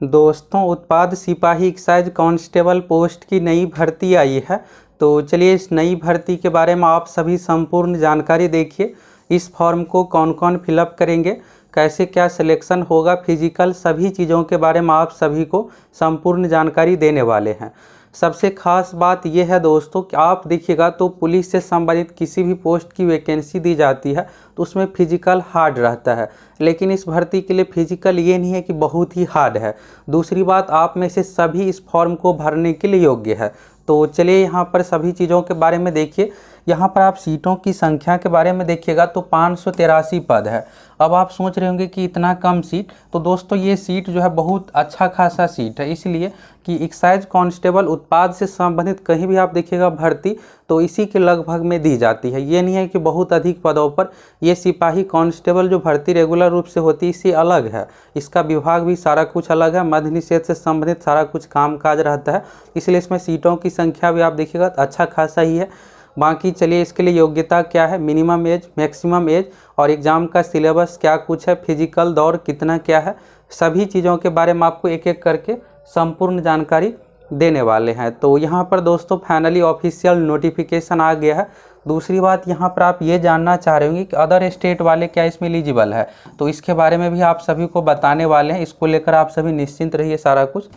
दोस्तों, उत्पाद सिपाही एक्साइज कांस्टेबल पोस्ट की नई भर्ती आई है। तो चलिए इस नई भर्ती के बारे में आप सभी संपूर्ण जानकारी देखिए। इस फॉर्म को कौन कौन फिलअप करेंगे, कैसे क्या सिलेक्शन होगा, फिजिकल, सभी चीज़ों के बारे में आप सभी को संपूर्ण जानकारी देने वाले हैं। सबसे खास बात यह है दोस्तों कि आप देखिएगा तो पुलिस से संबंधित किसी भी पोस्ट की वैकेंसी दी जाती है तो उसमें फिजिकल हार्ड रहता है, लेकिन इस भर्ती के लिए फिजिकल ये नहीं है कि बहुत ही हार्ड है। दूसरी बात, आप में से सभी इस फॉर्म को भरने के लिए योग्य है। तो चलिए यहाँ पर सभी चीज़ों के बारे में देखिए। यहाँ पर आप सीटों की संख्या के बारे में देखिएगा तो 583 पद है। अब आप सोच रहे होंगे कि इतना कम सीट, तो दोस्तों ये सीट जो है बहुत अच्छा खासा सीट है, इसलिए कि एक्साइज कांस्टेबल उत्पाद से संबंधित कहीं भी आप देखिएगा भर्ती तो इसी के लगभग में दी जाती है। ये नहीं है कि बहुत अधिक पदों पर। ये सिपाही कांस्टेबल जो भर्ती रेगुलर रूप से होती है इससे अलग है, इसका विभाग भी सारा कुछ अलग है, मद्य निषेध से संबंधित सारा कुछ कामकाज रहता है, इसलिए इसमें सीटों की संख्या भी आप देखिएगा अच्छा खासा ही है। बाकी चलिए इसके लिए योग्यता क्या है, मिनिमम एज, मैक्सिमम एज और एग्ज़ाम का सिलेबस क्या कुछ है, फिजिकल दौर कितना क्या है, सभी चीज़ों के बारे में आपको एक एक करके संपूर्ण जानकारी देने वाले हैं। तो यहाँ पर दोस्तों फाइनली ऑफिशियल नोटिफिकेशन आ गया है। दूसरी बात, यहाँ पर आप ये जानना चाह रहे होंगे कि अदर स्टेट वाले क्या इसमें एलिजिबल है, तो इसके बारे में भी आप सभी को बताने वाले हैं। इसको लेकर आप सभी निश्चिंत रहिए सारा कुछ।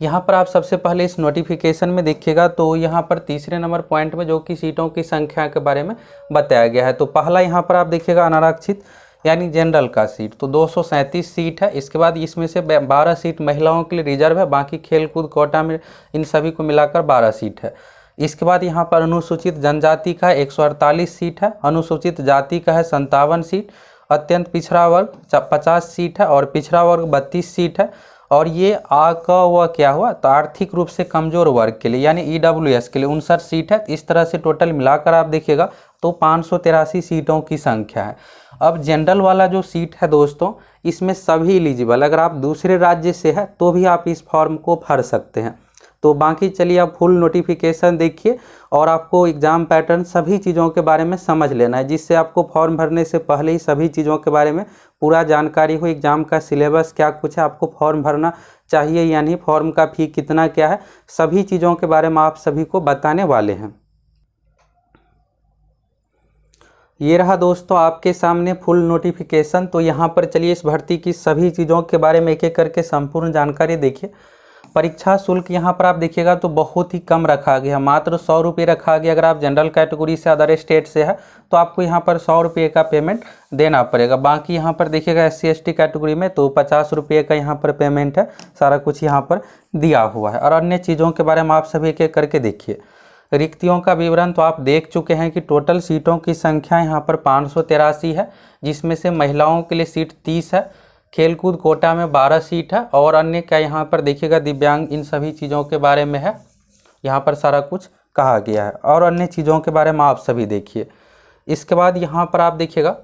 यहाँ पर आप सबसे पहले इस नोटिफिकेशन में देखिएगा तो यहाँ पर तीसरे नंबर पॉइंट में जो कि सीटों की संख्या के बारे में बताया गया है। तो पहला यहाँ पर आप देखिएगा अनारक्षित यानी जनरल का सीट, तो 237 सीट है। इसके बाद इसमें से 12 सीट महिलाओं के लिए रिजर्व है, बाकी खेलकूद कोटा में इन सभी को मिलाकर 12 सीट है। इसके बाद यहाँ पर अनुसूचित जनजाति का 148 सीट है, अनुसूचित जाति का है 57 सीट, अत्यंत पिछड़ा वर्ग 50 सीट है और पिछड़ा वर्ग 32 सीट है। और ये क्या हुआ तो आर्थिक रूप से कमज़ोर वर्ग के लिए यानी EWS के लिए 59 सीट है। इस तरह से टोटल मिलाकर आप देखिएगा तो 583 सीटों की संख्या है। अब जनरल वाला जो सीट है दोस्तों, इसमें सभी एलिजिबल, अगर आप दूसरे राज्य से है तो भी आप इस फॉर्म को भर सकते हैं। तो बाकी चलिए आप फुल नोटिफिकेशन देखिए और आपको एग्ज़ाम पैटर्न सभी चीज़ों के बारे में समझ लेना है, जिससे आपको फॉर्म भरने से पहले ही सभी चीज़ों के बारे में पूरा जानकारी हो। एग्ज़ाम का सिलेबस क्या कुछ है, आपको फॉर्म भरना चाहिए या नहीं, फॉर्म का फ़ी कितना क्या है, सभी चीज़ों के बारे में आप सभी को बताने वाले हैं। ये रहा दोस्तों आपके सामने फुल नोटिफिकेशन। तो यहाँ पर चलिए इस भर्ती की सभी चीज़ों के बारे में एक एक करके संपूर्ण जानकारी देखिए। परीक्षा शुल्क यहाँ पर आप देखिएगा तो बहुत ही कम रखा गया, मात्र 100 रुपये रखा गया। अगर आप जनरल कैटेगरी से अदर स्टेट से है तो आपको यहाँ पर 100 रुपये का पेमेंट देना पड़ेगा। बाकी यहाँ पर देखिएगा SC ST कैटेगरी में तो 50 रुपये का यहाँ पर पेमेंट है, सारा कुछ यहाँ पर दिया हुआ है। और अन्य चीज़ों के बारे में आप सभी एक एक करके देखिए। रिक्तियों का विवरण तो आप देख चुके हैं कि टोटल सीटों की संख्या यहाँ पर 583 है, जिसमें से महिलाओं के लिए सीट 30 है, खेलकूद कोटा में 12 सीट है और अन्य क्या यहाँ पर देखिएगा दिव्यांग, इन सभी चीज़ों के बारे में है, यहाँ पर सारा कुछ कहा गया है। और अन्य चीज़ों के बारे में आप सभी देखिए। इसके बाद यहाँ पर आप देखिएगा,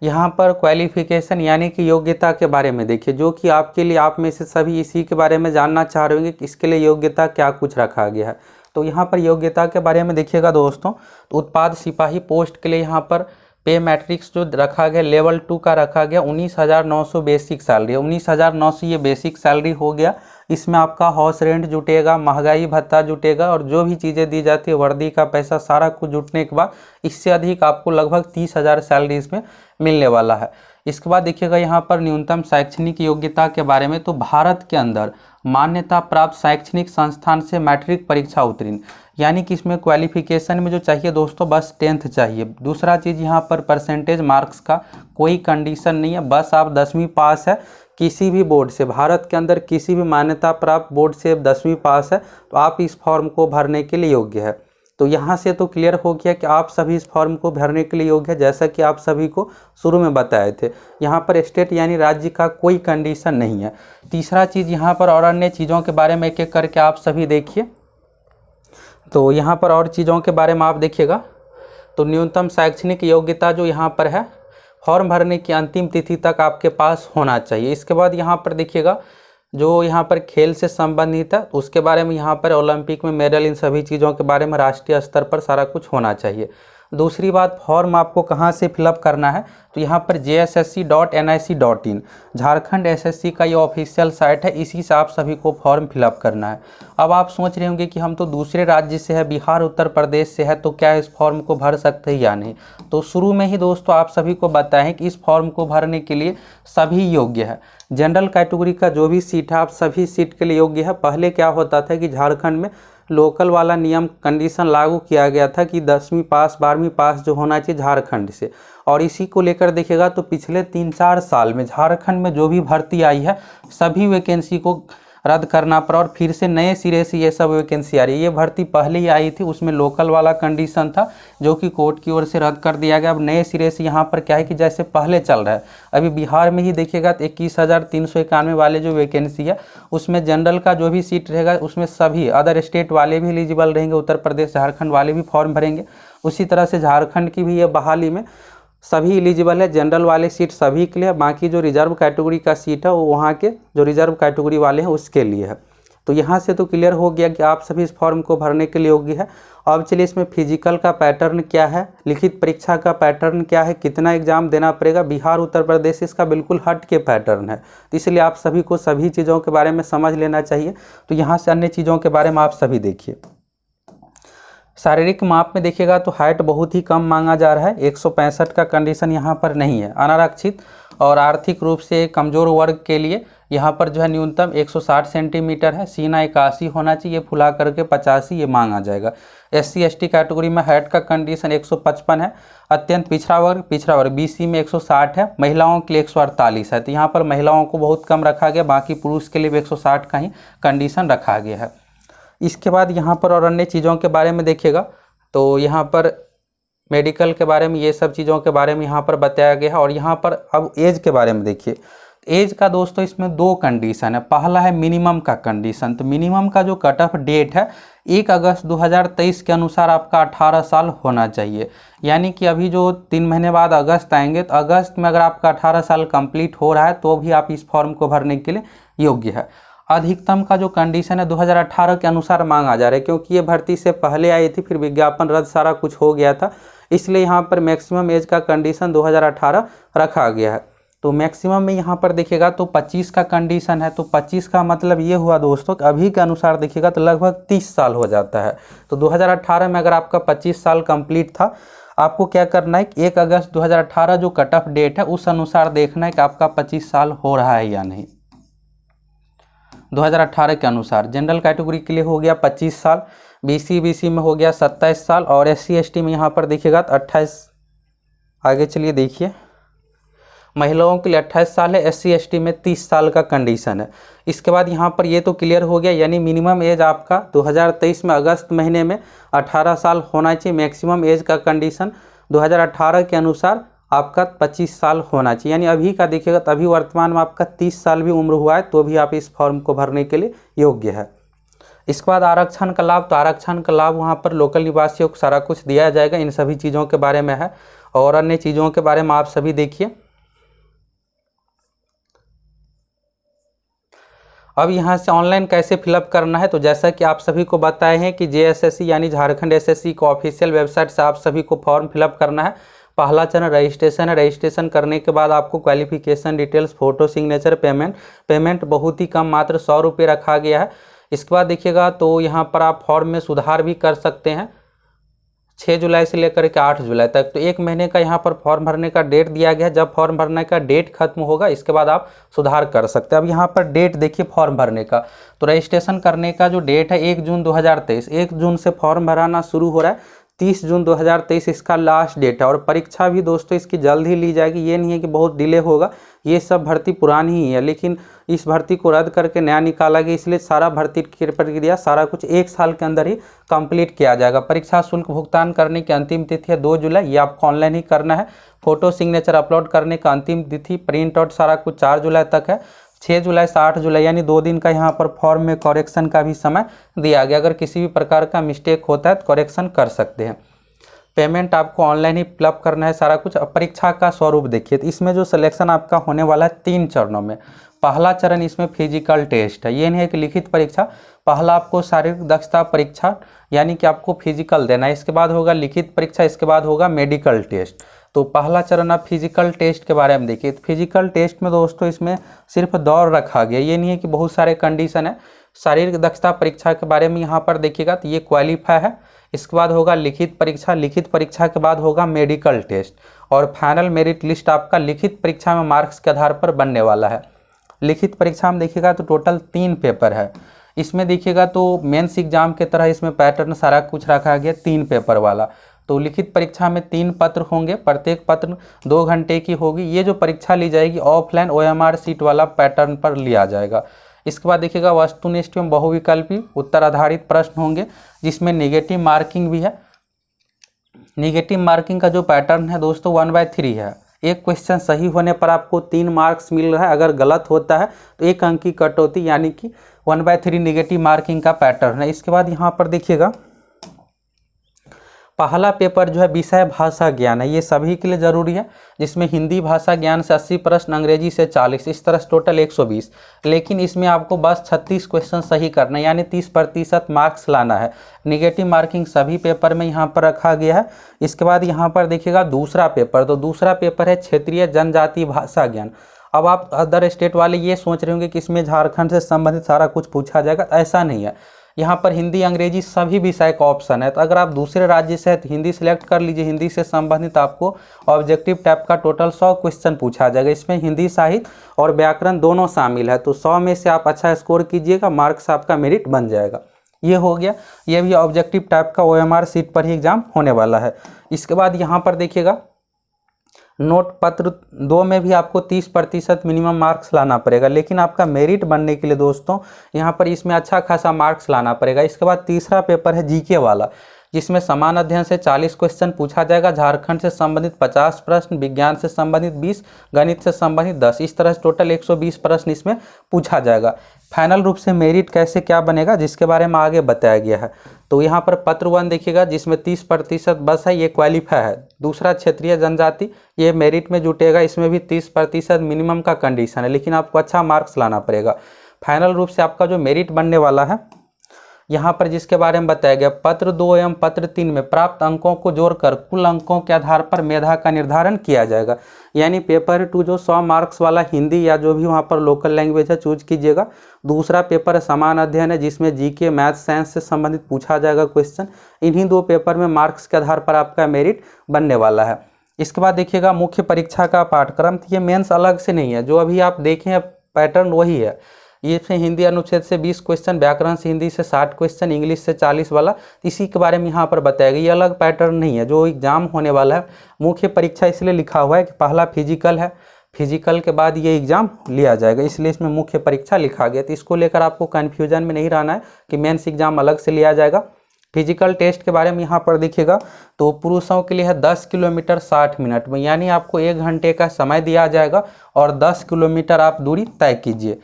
यहाँ पर क्वालिफिकेशन यानी कि योग्यता के बारे में देखिए, जो कि आपके लिए, आप में से सभी इसी के बारे में जानना चाह रहे होंगे कि इसके लिए योग्यता क्या कुछ रखा गया है। तो यहाँ पर योग्यता के बारे में देखिएगा दोस्तों, तो उत्पाद सिपाही पोस्ट के लिए यहाँ पर पे मैट्रिक्स जो रखा गया लेवल 2 का रखा गया 19,900 बेसिक सैलरी है। 19,900 ये बेसिक सैलरी हो गया। इसमें आपका हाउस रेंट जुटेगा, महंगाई भत्ता जुटेगा और जो भी चीज़ें दी जाती है, वर्दी का पैसा, सारा कुछ जुटने के बाद इससे अधिक आपको लगभग 30,000 सैलरी इसमें मिलने वाला है। इसके बाद देखिएगा यहाँ पर न्यूनतम शैक्षणिक योग्यता के बारे में, तो भारत के अंदर मान्यता प्राप्त शैक्षणिक संस्थान से मैट्रिक परीक्षा उत्तीर्ण, यानी कि इसमें क्वालिफिकेशन में जो चाहिए दोस्तों बस 10th चाहिए। दूसरा चीज़ यहाँ पर परसेंटेज मार्क्स का कोई कंडीशन नहीं है, बस आप 10वीं पास है किसी भी बोर्ड से, भारत के अंदर किसी भी मान्यता प्राप्त बोर्ड से 10वीं पास है तो आप इस फॉर्म को भरने के लिए योग्य है। तो यहाँ से तो क्लियर हो गया कि आप सभी इस फॉर्म को भरने के लिए योग्य है, जैसा कि आप सभी को शुरू में बताए थे। यहाँ पर स्टेट यानी राज्य का कोई कंडीशन नहीं है। तीसरा चीज़ यहाँ पर और अन्य चीज़ों के बारे में एक एक करके आप सभी देखिए। तो यहाँ पर और चीज़ों के बारे में आप देखिएगा तो न्यूनतम शैक्षणिक योग्यता जो यहाँ पर है, फॉर्म भरने की अंतिम तिथि तक आपके पास होना चाहिए। इसके बाद यहाँ पर देखिएगा जो यहाँ पर खेल से संबंधित है उसके बारे में, यहाँ पर ओलंपिक में मेडल, इन सभी चीज़ों के बारे में राष्ट्रीय स्तर पर सारा कुछ होना चाहिए। दूसरी बात, फॉर्म आपको कहाँ से फिलअप करना है, तो यहाँ पर jssc.nic.in झारखंड एसएससी का ये ऑफिशियल साइट है, इसी से आप सभी को फॉर्म फिलअप करना है। अब आप सोच रहे होंगे कि हम तो दूसरे राज्य से है, बिहार उत्तर प्रदेश से है, तो क्या इस फॉर्म को भर सकते हैं या नहीं। तो शुरू में ही दोस्तों आप सभी को बताएं कि इस फॉर्म को भरने के लिए सभी योग्य है। जनरल कैटेगरी का जो भी सीट है आप सभी सीट के लिए योग्य है। पहले क्या होता था कि झारखंड में लोकल वाला नियम कंडीशन लागू किया गया था कि 10वीं पास 12वीं पास जो होना चाहिए झारखंड से, और इसी को लेकर देखिएगा तो पिछले 3-4 साल में झारखंड में जो भी भर्ती आई है सभी वैकेंसी को रद्द करना पड़ा और फिर से नए सिरे से ये सब वैकेंसी आ रही है। ये भर्ती पहले ही आई थी, उसमें लोकल वाला कंडीशन था जो कि कोर्ट की ओर से रद्द कर दिया गया। अब नए सिरे से यहाँ पर क्या है कि जैसे पहले चल रहा है, अभी बिहार में ही देखिएगा तो 21,391 वाले जो वैकेंसी है उसमें जनरल का जो भी सीट रहेगा उसमें सभी अदर स्टेट वाले भी एलिजिबल रहेंगे, उत्तर प्रदेश झारखंड वाले भी फॉर्म भरेंगे। उसी तरह से झारखंड की भी ये बहाली में सभी एलिजिबल है, जनरल वाले सीट सभी के लिए, बाकी जो रिजर्व कैटेगरी का सीट है वो वहाँ के जो रिजर्व कैटेगरी वाले हैं उसके लिए है। तो यहाँ से तो क्लियर हो गया कि आप सभी इस फॉर्म को भरने के लिए योग्य है। अब चलिए इसमें फिजिकल का पैटर्न क्या है, लिखित परीक्षा का पैटर्न क्या है, कितना एग्जाम देना पड़ेगा, बिहार उत्तर प्रदेश इसका बिल्कुल हट के पैटर्न है, तो इसलिए आप सभी को सभी चीज़ों के बारे में समझ लेना चाहिए। तो यहाँ से अन्य चीज़ों के बारे में आप सभी देखिए। शारीरिक माप में देखिएगा तो हाइट बहुत ही कम मांगा जा रहा है, 165 का कंडीशन यहाँ पर नहीं है। अनारक्षित और आर्थिक रूप से कमज़ोर वर्ग के लिए यहाँ पर जो है न्यूनतम 160 सेंटीमीटर है, सीना 81 होना चाहिए, फुला करके 85 ये मांगा जाएगा। SC ST कैटेगरी में हाइट का कंडीशन 155 है। अत्यंत पिछड़ा वर्ग BC में 160 है, महिलाओं के लिए 148 है। तो यहाँ पर महिलाओं को बहुत कम रखा गया, बाकी पुरुष के लिए भी 160 का ही कंडीशन रखा गया है। इसके बाद यहाँ पर और अन्य चीज़ों के बारे में देखिएगा तो यहाँ पर मेडिकल के बारे में ये सब चीज़ों के बारे में यहाँ पर बताया गया है। और यहाँ पर अब एज के बारे में देखिए, एज का दोस्तों इसमें 2 कंडीशन है। पहला है मिनिमम का कंडीशन, तो मिनिमम का जो कट ऑफ डेट है 1 अगस्त 2023 के अनुसार आपका 18 साल होना चाहिए। यानी कि अभी जो 3 महीने बाद अगस्त आएंगे, तो अगस्त में अगर आपका 18 साल कंप्लीट हो रहा है तो भी आप इस फॉर्म को भरने के लिए योग्य है। अधिकतम का जो कंडीशन है 2018 के अनुसार मांगा जा रहा है, क्योंकि ये भर्ती से पहले आई थी, फिर विज्ञापन रद्द सारा कुछ हो गया था, इसलिए यहाँ पर मैक्सिमम एज का कंडीशन 2018 रखा गया है। तो मैक्सिमम में यहाँ पर देखिएगा तो 25 का कंडीशन है। तो 25 का मतलब ये हुआ दोस्तों कि अभी के अनुसार देखिएगा तो लगभग 30 साल हो जाता है। तो 2018 में अगर आपका 25 साल कंप्लीट था, आपको क्या करना है कि 1 अगस्त 2018 जो कट ऑफ डेट है उस अनुसार देखना है कि आपका 25 साल हो रहा है या नहीं। 2018 के अनुसार जनरल कैटेगरी के लिए हो गया 25 साल, BC में हो गया 27 साल, और SC ST में यहाँ पर देखिएगा तो 28। आगे चलिए देखिए, महिलाओं के लिए 28 साल है, SC ST में 30 साल का कंडीशन है। इसके बाद यहाँ पर ये तो क्लियर हो गया, यानी मिनिमम एज आपका 2023 में अगस्त महीने में 18 साल होना चाहिए। मैक्सिमम एज का कंडीशन 2018 के अनुसार आपका 25 साल होना चाहिए। यानी अभी का देखिएगा तो अभी वर्तमान में आपका 30 साल भी उम्र हुआ है तो भी आप इस फॉर्म को भरने के लिए योग्य है। इसके बाद आरक्षण का लाभ, तो आरक्षण का लाभ वहाँ पर लोकल निवासियों को सारा कुछ दिया जाएगा, इन सभी चीज़ों के बारे में है। और अन्य चीज़ों के बारे में आप सभी देखिए। अब यहाँ से ऑनलाइन कैसे फिलअप करना है, तो जैसा कि आप सभी को बताए हैं कि JSSC यानी झारखंड SSC को ऑफिशियल वेबसाइट से आप सभी को फॉर्म फिलअप करना है। पहला चरण रजिस्ट्रेशन है। रजिस्ट्रेशन करने के बाद आपको qualification details, photo, signature, payment बहुत ही कम, मात्र 100 रुपये रखा गया है। इसके बाद देखिएगा तो यहाँ पर आप फॉर्म में सुधार भी कर सकते हैं 6 जुलाई से लेकर के 8 जुलाई तक। तो 1 महीने का यहाँ पर फॉर्म भरने का डेट दिया गया है। जब फॉर्म भरने का डेट खत्म होगा इसके बाद आप सुधार कर सकते हैं। अब यहाँ पर डेट देखिए फॉर्म भरने का, तो रजिस्ट्रेशन करने का जो डेट है 1 जून 2023, 1 जून से फॉर्म भराना शुरू हो रहा है, 30 जून 2023 इसका लास्ट डेट है। और परीक्षा भी दोस्तों इसकी जल्द ही ली जाएगी, ये नहीं है कि बहुत डिले होगा। ये सब भर्ती पुरानी ही है, लेकिन इस भर्ती को रद्द करके नया निकाला गया, इसलिए सारा भर्ती की प्रक्रिया सारा कुछ 1 साल के अंदर ही कंप्लीट किया जाएगा। परीक्षा शुल्क भुगतान करने की अंतिम तिथि है 2 जुलाई, ये आपको ऑनलाइन ही करना है। फोटो सिग्नेचर अपलोड करने का अंतिम तिथि, प्रिंट आउट सारा कुछ 4 जुलाई तक है। 6 जुलाई से 8 जुलाई यानी 2 दिन का यहाँ पर फॉर्म में करेक्शन का भी समय दिया गया। अगर किसी भी प्रकार का मिस्टेक होता है तो करेक्शन कर सकते हैं। पेमेंट आपको ऑनलाइन ही फिलअप करना है सारा कुछ। अब परीक्षा का स्वरूप देखिए, तो इसमें जो सिलेक्शन आपका होने वाला है 3 चरणों में। पहला चरण इसमें फिजिकल टेस्ट है, ये नहीं है कि लिखित परीक्षा। पहला आपको शारीरिक दक्षता परीक्षा यानी कि आपको फिजिकल देना है। इसके बाद होगा लिखित परीक्षा, इसके बाद होगा मेडिकल टेस्ट। तो पहला चरण आप फिजिकल टेस्ट के बारे में देखिए। तो फिजिकल टेस्ट में दोस्तों इसमें सिर्फ दौड़ रखा गया, ये नहीं है कि बहुत सारे कंडीशन है। शारीरिक दक्षता परीक्षा के बारे में यहाँ पर देखिएगा तो ये क्वालिफाई है। इसके बाद होगा लिखित परीक्षा, लिखित परीक्षा के बाद होगा मेडिकल टेस्ट, और फाइनल मेरिट लिस्ट आपका लिखित परीक्षा में मार्क्स के आधार पर बनने वाला है। लिखित परीक्षा में देखिएगा तो टोटल 3 पेपर है। इसमें देखिएगा तो मेंस एग्जाम के तरह इसमें पैटर्न सारा कुछ रखा गया 3 पेपर वाला। तो लिखित परीक्षा में 3 पत्र होंगे, प्रत्येक पत्र 2 घंटे की होगी। ये जो परीक्षा ली जाएगी ऑफलाइन OMR सीट वाला पैटर्न पर लिया जाएगा। इसके बाद देखिएगा वस्तुनिष्ठ एवं बहुविकल्पी उत्तर आधारित प्रश्न होंगे, जिसमें नेगेटिव मार्किंग भी है। नेगेटिव मार्किंग का जो पैटर्न है दोस्तों 1/3 है। एक क्वेश्चन सही होने पर आपको 3 मार्क्स मिल रहा है, अगर गलत होता है तो 1 अंक की कटौती, यानी कि 1/3 नेगेटिव मार्किंग का पैटर्न है। इसके बाद यहाँ पर देखिएगा पहला पेपर जो है विषय भाषा ज्ञान है, ये सभी के लिए जरूरी है, जिसमें हिंदी भाषा ज्ञान से 80 प्रश्न, अंग्रेजी से 40, इस तरह से टोटल 120। लेकिन इसमें आपको बस 36 क्वेश्चन सही करना है, यानी 30% मार्क्स लाना है। निगेटिव मार्किंग सभी पेपर में यहाँ पर रखा गया है। इसके बाद यहाँ पर देखिएगा दूसरा पेपर, तो दूसरा पेपर है क्षेत्रीय जनजाति भाषा ज्ञान। अब आप अदर स्टेट वाले ये सोच रहे होंगे कि इसमें झारखंड से संबंधित सारा कुछ पूछा जाएगा, ऐसा नहीं है। यहाँ पर हिंदी अंग्रेजी सभी विषय का ऑप्शन है। तो अगर आप दूसरे राज्य से हैं तो हिंदी सिलेक्ट कर लीजिए, हिंदी से संबंधित आपको ऑब्जेक्टिव टाइप का टोटल 100 क्वेश्चन पूछा जाएगा। इसमें हिंदी साहित्य और व्याकरण दोनों शामिल है। तो 100 में से आप अच्छा स्कोर कीजिएगा, मार्क्स आपका मेरिट बन जाएगा। ये हो गया, ये भी ऑब्जेक्टिव टाइप का OMR सीट पर ही एग्जाम होने वाला है। इसके बाद यहाँ पर देखिएगा नोट पत्र 2 में भी आपको 30% मिनिमम मार्क्स लाना पड़ेगा, लेकिन आपका मेरिट बनने के लिए दोस्तों यहाँ पर इसमें अच्छा खासा मार्क्स लाना पड़ेगा। इसके बाद तीसरा पेपर है GK वाला, जिसमें समान अध्ययन से 40 क्वेश्चन पूछा जाएगा, झारखंड से संबंधित 50 प्रश्न, विज्ञान से संबंधित 20, गणित से संबंधित 10, इस तरह से टोटल 120 प्रश्न इसमें पूछा जाएगा। फाइनल रूप से मेरिट कैसे क्या बनेगा जिसके बारे में आगे बताया गया है। तो यहाँ पर पत्र 1 देखिएगा जिसमें 30% बस है, ये क्वालिफाई है। दूसरा क्षेत्रीय जनजाति, ये मेरिट में जुटेगा, इसमें भी 30% मिनिमम का कंडीशन है, लेकिन आपको अच्छा मार्क्स लाना पड़ेगा। फाइनल रूप से आपका जो मेरिट बनने वाला है यहाँ पर जिसके बारे में बताया गया, पत्र 2 एवं पत्र 3 में प्राप्त अंकों को जोड़कर कुल अंकों के आधार पर मेधा का निर्धारण किया जाएगा। यानी पेपर 2 जो 100 मार्क्स वाला हिंदी या जो भी वहाँ पर लोकल लैंग्वेज है चूज कीजिएगा। दूसरा पेपर समान अध्ययन है, जिसमें GK मैथ साइंस से संबंधित पूछा जाएगा क्वेश्चन। इन्हीं 2 पेपर में मार्क्स के आधार पर आपका मेरिट बनने वाला है। इसके बाद देखिएगा मुख्य परीक्षा का पाठ्यक्रम, ये मेंस अलग से नहीं है, जो अभी आप देखें पैटर्न वही है। ये से हिंदी अनुच्छेद से 20 क्वेश्चन, व्याकरण से हिंदी से 60 क्वेश्चन, इंग्लिश से 40 वाला, इसी के बारे में यहाँ पर बताया गया। ये अलग पैटर्न नहीं है जो एग्जाम होने वाला है। मुख्य परीक्षा इसलिए लिखा हुआ है कि पहला फिजिकल है, फिजिकल के बाद ये एग्जाम लिया जाएगा, इसलिए इसमें मुख्य परीक्षा लिखा गया। तो इसको लेकर आपको कन्फ्यूजन में नहीं रहना है कि मेंस एग्जाम अलग से लिया जाएगा। फिजिकल टेस्ट के बारे में यहाँ पर देखिएगा तो पुरुषों के लिए है 10 किलोमीटर 60 मिनट में, यानी आपको 1 घंटे का समय दिया जाएगा और 10 किलोमीटर आप दूरी तय कीजिए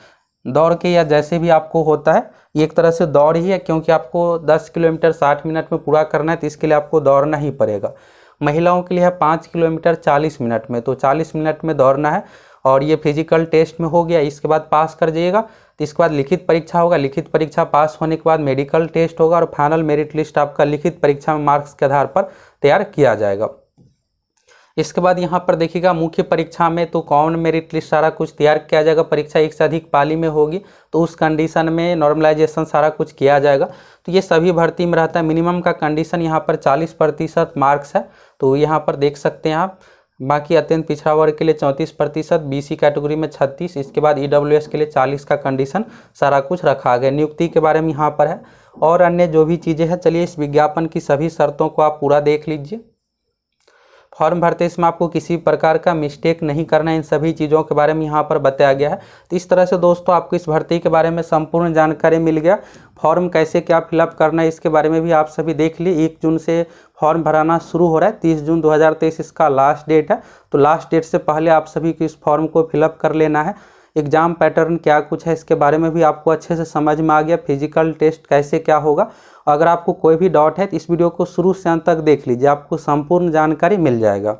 दौड़ के, या जैसे भी आपको होता है। ये एक तरह से दौड़ ही है, क्योंकि आपको 10 किलोमीटर 60 मिनट में पूरा करना है, तो इसके लिए आपको दौड़ना ही पड़ेगा। महिलाओं के लिए है 5 किलोमीटर 40 मिनट में, तो 40 मिनट में दौड़ना है। और ये फिजिकल टेस्ट में हो गया, इसके बाद पास कर जाइएगा। तो इसके बाद लिखित परीक्षा होगा, लिखित परीक्षा पास होने के बाद मेडिकल टेस्ट होगा, और फाइनल मेरिट लिस्ट आपका लिखित परीक्षा में मार्क्स के आधार पर तैयार किया जाएगा। इसके बाद यहाँ पर देखिएगा मुख्य परीक्षा में तो कॉमन मेरिट लिस्ट सारा कुछ तैयार किया जाएगा। परीक्षा 1 से अधिक पाली में होगी तो उस कंडीशन में नॉर्मलाइजेशन सारा कुछ किया जाएगा। तो ये सभी भर्ती में रहता है। मिनिमम का कंडीशन यहाँ पर 40% मार्क्स है, तो यहाँ पर देख सकते हैं आप। बाकी अत्यंत पिछड़ा वर्ग के लिए 34%, BC कैटेगरी में 36, इसके बाद EWS के लिए 40 का कंडीशन सारा कुछ रखा गया। नियुक्ति के बारे में यहाँ पर है और अन्य जो भी चीज़ें हैं। चलिए इस विज्ञापन की सभी शर्तों को आप पूरा देख लीजिए। फॉर्म भरते इसमें आपको किसी प्रकार का मिस्टेक नहीं करना है, इन सभी चीज़ों के बारे में यहाँ पर बताया गया है। तो इस तरह से दोस्तों आपको इस भर्ती के बारे में संपूर्ण जानकारी मिल गया। फॉर्म कैसे क्या फिलअप करना है इसके बारे में भी आप सभी देख लिए। 1 जून से फॉर्म भराना शुरू हो रहा है, 30 जून 2023 इसका लास्ट डेट है। तो लास्ट डेट से पहले आप सभी को इस फॉर्म को फिलअप कर लेना है। एग्जाम पैटर्न क्या कुछ है इसके बारे में भी आपको अच्छे से समझ में आ गया। फिजिकल टेस्ट कैसे क्या होगा। अगर आपको कोई भी डाउट है तो इस वीडियो को शुरू से अंत तक देख लीजिए, आपको संपूर्ण जानकारी मिल जाएगा।